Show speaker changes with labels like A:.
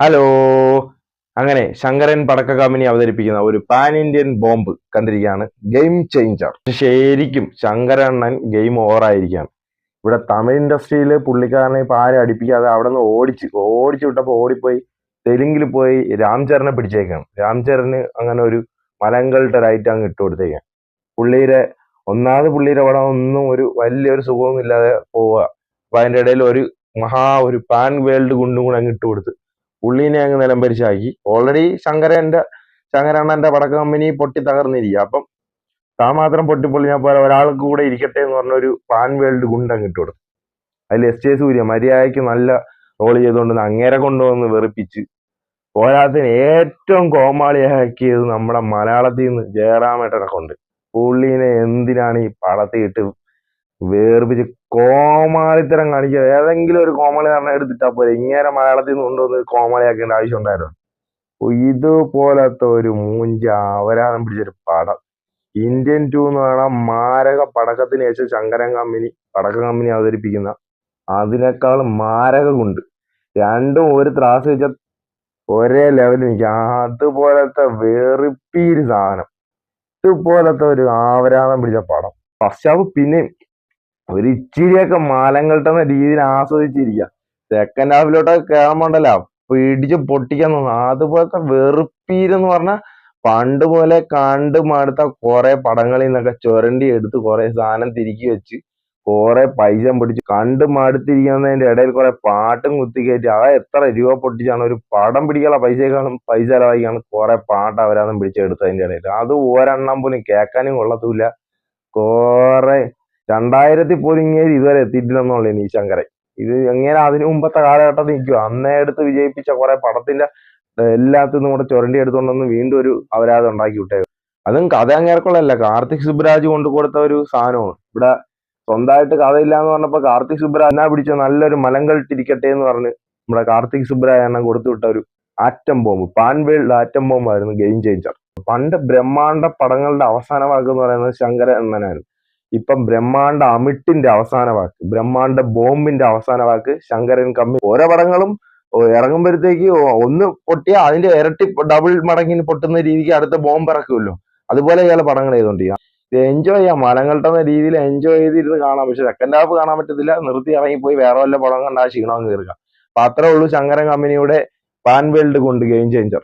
A: Hello. അങ്ങനെ Sankaran പടക്ക company അവതരിപ്പിക്കുന്ന ഒരു പാൻ ഇന്ത്യൻ ബോംബ് കണ്ടിരിക്കുകയാണ്, ഗെയിം ചേഞ്ചർ. ശരിക്കും ശങ്കരണ്ണൻ ഗെയിം ഓവറായിരിക്കുകയാണ്. ഇവിടെ തമിഴ് ഇൻഡസ്ട്രിയിൽ പുള്ളിക്കാരനെ ഇപ്പൊ ആരും അടുപ്പിക്കാതെ അവിടെ നിന്ന് ഓടിച്ചു വിട്ടപ്പോൾ ഓടിപ്പോയി തെലുങ്കിൽ പോയി രാംചരനെ പിടിച്ചേക്കാണ്. രാംചരന് അങ്ങനെ ഒരു മലങ്കൾട്ട് റൈറ്റ് അങ്ങ് ഇട്ട് കൊടുത്തേക്കാണ്. പുള്ളിയുടെ പടം ഒന്നും ഒരു വലിയൊരു സുഖമൊന്നും ഇല്ലാതെ പോവുക. അപ്പൊ അതിന്റെ ഇടയിൽ ഒരു പാൻ വേൾഡ് ഗുണ്ടും കൂടെ അങ്ങ് ഇട്ട് കൊടുത്ത് പുള്ളീനെ അങ്ങ് നിലംപരിശാക്കി. ഓൾറെഡി ശങ്കരണ്ണന്റെ പടക്ക കമ്പനി പൊട്ടി തകർന്നിരിക്കുക. അപ്പം താൻ മാത്രം പൊട്ടിപ്പൊളിഞ്ഞാൽ പോലെ ഒരാൾക്ക് കൂടെ ഇരിക്കട്ടെ എന്ന് പറഞ്ഞ ഒരു പാൻ വേൾഡ് ഗുണ്ടങ്ങ് ഇട്ട് കൊടുത്തു. അതിൽ എസ് ജെ സൂര്യ മര്യാദയ്ക്ക് നല്ല റോൾ ചെയ്തുകൊണ്ട് അങ്ങേരെ കൊണ്ടുവന്ന് വെറുപ്പിച്ച്, പോരാത്തതിന് ഏറ്റവും കോമാളിയാക്കിയത് നമ്മുടെ മലയാളത്തിൽ നിന്ന് ജയറാമേട്ടനെ കൊണ്ട്. പുള്ളീനെ എന്തിനാണ് ഈ പടത്തിൽ ഇട്ട് വേർപിച്ച് കോമാളിത്തരം കാണിക്കുക? ഏതെങ്കിലും ഒരു കോമാളി പറഞ്ഞ എടുത്തിട്ടാ പോലെ ഇങ്ങനെ മലയാളത്തിൽ നിന്ന് കൊണ്ടുവന്ന് കോമാളിയാക്കേണ്ട ആവശ്യം ഉണ്ടായിരുന്നു? ഇതുപോലത്തെ ഒരു മൂഞ്ച അവരാധം പിടിച്ചൊരു പടം ഇന്ത്യൻ 2 എന്ന് പറഞ്ഞാൽ മാരക പടക്കത്തിന് ശേഷം പടക്ക കമ്പനി അവതരിപ്പിക്കുന്ന അതിനേക്കാൾ മാരകമുണ്ട്. രണ്ടും ഒരു ത്രാസ് വെച്ച ഒരേ ലെവലിൽ നിൽക്കുക. അതുപോലത്തെ വെറുപ്പീര് സാധനം, ഇതുപോലത്തെ ഒരു ആവരാധം പിടിച്ച പടം. ഫസ്റ്റ് ഹാഫ് പിന്നെ ഒരു ഇച്ചിരിയൊക്കെ മാലങ്കൾട്ടെന്ന രീതിയിൽ ആസ്വദിച്ചിരിക്കുക. സെക്കൻഡ് ഹാഫിലോട്ടൊക്കെ കയറുമ്പോണ്ടല്ലോ പിടിച്ച് പൊട്ടിക്കാൻ തോന്നുന്നു. അതുപോലത്തെ വെറുപ്പീരെന്ന് പറഞ്ഞാൽ പണ്ട് പോലെ കണ്ട് മടുത്ത കുറെ പടങ്ങളിൽ നിന്നൊക്കെ ചുരണ്ടി എടുത്ത് കുറെ സാധനം തിരിക്കി വെച്ച് കുറെ പൈസ പൊട്ടിച്ച് കണ്ട് മടുത്തിരിക്കുന്നതിന്റെ ഇടയിൽ കുറെ പാട്ടും കുത്തിക്കയറ്റി എത്ര രൂപ പൊട്ടിച്ചാണ് ഒരു പടം പിടിക്കാനുള്ള പൈസ ചെലവാക്കിയാണ് കുറെ പാട്ട് അവരാതും പിടിച്ചെടുത്തതിന്റെ ഇടയിൽ. അത് ഒരെണ്ണം പോലും കേൾക്കാനും കൊള്ളത്തൂല്ല. കുറെ 2000 പോലും ഇങ്ങനെ ഇതുവരെ എത്തിയിട്ടില്ലെന്നുള്ളേ ഈ ശങ്കരൻ. ഇത് എങ്ങനെ അതിനു മുമ്പത്തെ കാലഘട്ടത്തിൽ നിൽക്കുക. അന്നേ എടുത്ത് വിജയിപ്പിച്ച കുറെ പടത്തിന്റെ എല്ലാത്തിനും കൂടെ ചുരണ്ടി എടുത്തുകൊണ്ടൊന്ന് വീണ്ടും ഒരു അപരാധം ഉണ്ടാക്കി വിട്ടേ. അതും കഥ അങ്ങേർക്കുള്ളല്ല, കാർത്തിക് സുബ്രാജ് കൊണ്ടു കൊടുത്ത ഒരു സാധനമാണ്. ഇവിടെ സ്വന്തമായിട്ട് കഥയില്ലാന്ന് പറഞ്ഞപ്പോ കാർത്തിക് സുബ്രാജ് എന്നാ പിടിച്ച നല്ലൊരു മലങ്കൾട്ടിരിക്കട്ടെ എന്ന് പറഞ്ഞ് നമ്മുടെ കാർത്തിക് സുബ്രാജ് എണ്ണം കൊടുത്തുവിട്ട ഒരു atom bomb, pan world atom bomb ആയിരുന്നു ഗെയിം ചേഞ്ചർ. പണ്ട് ബ്രഹ്മാണ്ഡ പടങ്ങളുടെ അവസാന വാക്ക് എന്ന് പറയുന്നത് ശങ്കരൻ എന്നായിരുന്നു. ഇപ്പം ബ്രഹ്മാണ്ഡ അമിട്ടിന്റെ അവസാന വാക്ക്, ബ്രഹ്മാണ്ഡ ബോംബിന്റെ അവസാന വാക്ക് ശങ്കരൻ കമ്പനി. ഓരോ പടങ്ങളും ഇറങ്ങുമ്പോഴത്തേക്ക് ഒന്ന് പൊട്ടിയാൽ അതിന്റെ ഇരട്ടി ഡബിൾ മടങ്ങിന് പൊട്ടുന്ന രീതിക്ക് അടുത്ത ബോംബ് ഇറക്കുമല്ലോ. അതുപോലെ ഇയാൾ പടങ്ങൾ ചെയ്തോണ്ടിരിക്കുക. ഇത് എൻജോയ് ചെയ്യാം, മലങ്കൾട്ടെന്ന രീതിയിൽ എൻജോയ് ചെയ്തിരുന്ന് കാണാം. പക്ഷെ സെക്കൻഡ് ഹാഫ് കാണാൻ പറ്റത്തില്ല. നിർത്തി ഇറങ്ങിപ്പോയി വേറെ വല്ല പടം കണ്ടാൽ ക്ഷീണം കയറുക. അപ്പൊ അത്രേ ഉള്ളൂ ശങ്കരൻ കമ്പനിയുടെ പാൻ വേൾഡ് കൊണ്ട് ഗെയിം ചേഞ്ചർ.